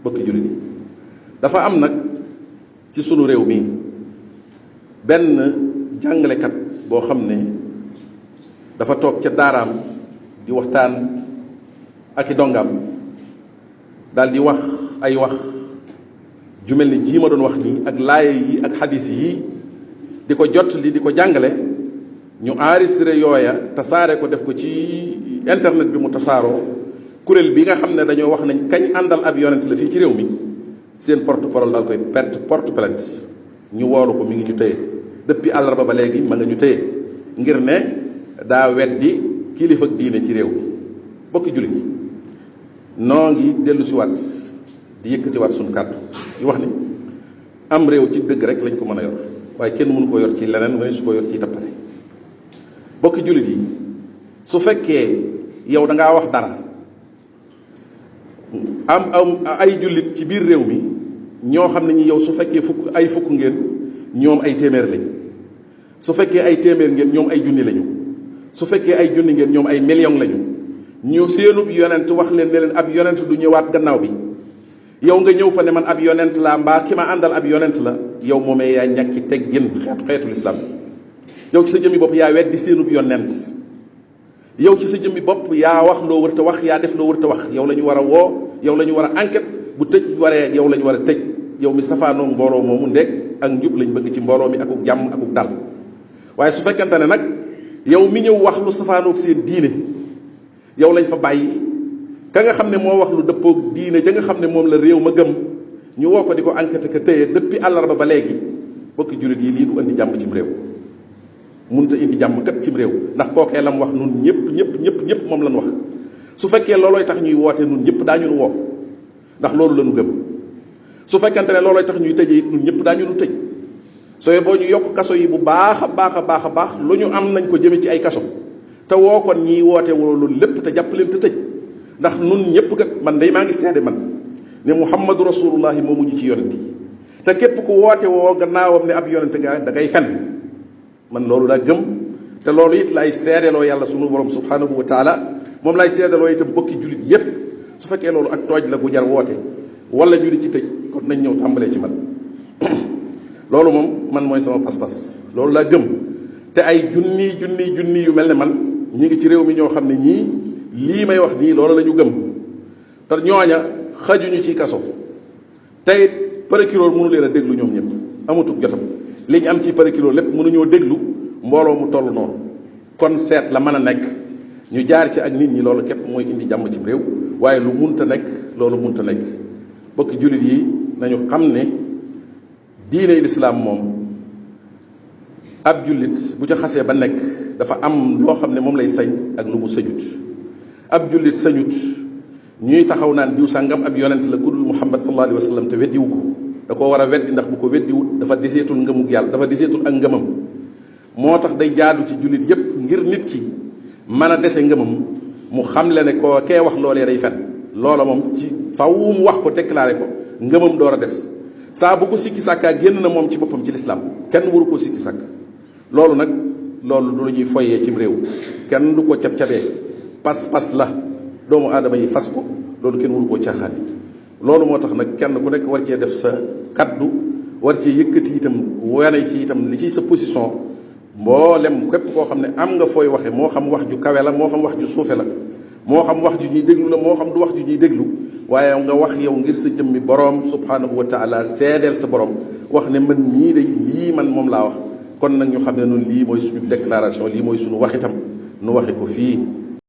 bokki jullit yi dafa am nag ci sunu réew mi benn jàngalekat boo xam ne dafa toog ca daaraam di waxtaan ak i dongam daal di wax ay wax ju mel ni jii ma doon wax nii ak laaye yi ak xadis yi di ko jot li di ko jàngale ñu enregistré yooya tasaare ko def ko ci internet bi mu tasaaroo kuréel bi nga xam ne dañoo wax nañ kañ àndal ab yonent la fii ci réew mi seen porte-parole daal koy porte plainte ñu woolu ko mi ngi ñu tëye depuis àllarba ba léegi ma nga ñu tëye ngir ne daa weddi kilifa ak diine ci réew mi bokki jullit yi noo ngi dellu si waat di yëkkati waat suñu kàddu di wax ni am réew ci dëgg rek lañ ko mën a yor waaye kenn mënu ko yor ci leneen nga ne su ko yor ci tappale bokki jullit yi su fekkee yow da ngaa wax dara am ay jullit ci biir réew mi ñoo xam ne ñi yow su fekkee fukk ngeen ñoom ay téeméer lañ su fekkee ay téeméer ngeen ñoom ay junni lañu su fekkee ay junni ngeen ñoom ay million lañu ñu seenub yonent wax leen ne leen ab yonent du ñëwaat gannaaw bi yow nga ñëw fa ne man ab yonent laa mbaa ki ma àndal ab yonent la yow moomee yaa ñàkki teggin xeetu lislaam yow ci sa jëmmi bopp yaa weddi seenub yonent yow ci sa jëmmi bopp yaa wax loo wërta wax yaa def loo wërta wax yow la ñu war a woo yow la ñu war a enquête bu tëj waree yow la ñu war a tëj yow mi safaanoo mbooloo moomu ndeg ak njub lañ bëgg ci mbooloo mi akuk jàmm akuk dal waaye su fekkente ne nag yow mi ñëw wax lu safaanoog seen diine yow lañ fa bàyyi ka nga xam ne moo wax lu dëppoog diine ja nga xam ne moom la réew ma gëm ñu woo ko di ko enquête ka tëye depuis àllarba ba léegi bokki jullit yi lii du indi jàmm cim réew mënut a indi jàmm kat cim réew ndax kookee lam wax nun ñëpp moom lañ wax su fekkee loolooy tax ñuy woote nun ñëpp daañu woo ndax loolu la ñu gëm su fekkente ne loolooy tax ñuy tëjee it nun ñëpp daañu nu tëj sooy boo ñu yokk kaso yi bu baax a baax lu ñu am nañ ko jëme ci ay kaso te woo kon ñiy woote woo loolu lépp te jàpp leen te tëj ndax nun ñëpp kat man day maa ngi seede man ne muhammadu rasulullahi moo mujj ci yonent yi te képp ku woote woo gannaawam ne ab yonent nga da ngay fen man loolu daa gëm te loolu it lay seedeloo yàlla sunu borom subhanahu wa taala moom lay seedeloo itam bokki jullit yépp su fekkee loolu ak tooj la gu jar woote wala jullit ci tëj kon nañ ñëw tàmbalee ci man loolu moom man mooy sama pas-pas loolu laa gëm te ay junni yu mel ne man ñi ngi ci réew mi ñoo xam ne ñii lii may wax nii loolu la ñu gëm te ñooña xajuñu ci kaso tey procureur mënu leen a déglu ñoom ñëpp amatul jotam li ñu am ci procureur lépp mënuñoo déglu mbooloo mu toll noonu kon seet la mën a nekk ñu jaar ci ak nit ñi loolu képp mooy indi jàmm ci réew waaye lu munta nekk loolu munta nekk bokki jullit yi nañu xam ne diine lislaam moom ab jullit bu ca xasee ba nekk dafa am loo xam ne moom lay sañ ak lu mu sañut ab jullit sañut ñuy taxaw naan diw sàngam ab yonent la ku dul muhammad sallallahu alayhi wa sallam te weddiwu ko da ko war a weddi ndax bu ko weddiwut dafa deseetul ngëmug yàlla dafa deseetul ak ngëmam moo tax day jaadu ci jullit yépp ngir nit ki mën a dese ngëmam mu xamle ne ko kee wax loolee day fen loola moom ci faw mu wax ko déclaré ko ngëmam door a des saa bu ko sikki sàkkaa génn na moom ci boppam ci lislaam kenn waru koo sikki sàkk loolu nag loolu du la ñuy foyee cim réew kenn du ko cab-cabee pas-pas la doomu aadama yi fas ko loolu kenn waru koo caaxaani loolu moo tax nag kenn ku nekk war cee def sa kaddu war cee yëkkati itam wane ci itam li ciy sa position mboolem képp koo xam ne am nga fooy waxe moo xam wax ju kawe la moo xam wax ju suufe la moo xam wax ju ñuy déglu la moo xam du wax ju ñuy déglu waaye nga wax yow ngir sa jëmmi boroom subhanahu wa taala seedeel sa borom wax ne man mii day lii man moom laa wax kon nag ñu xam ne noonu lii mooy suñu déclaration lii mooy suñu wax itam nu waxe ko fii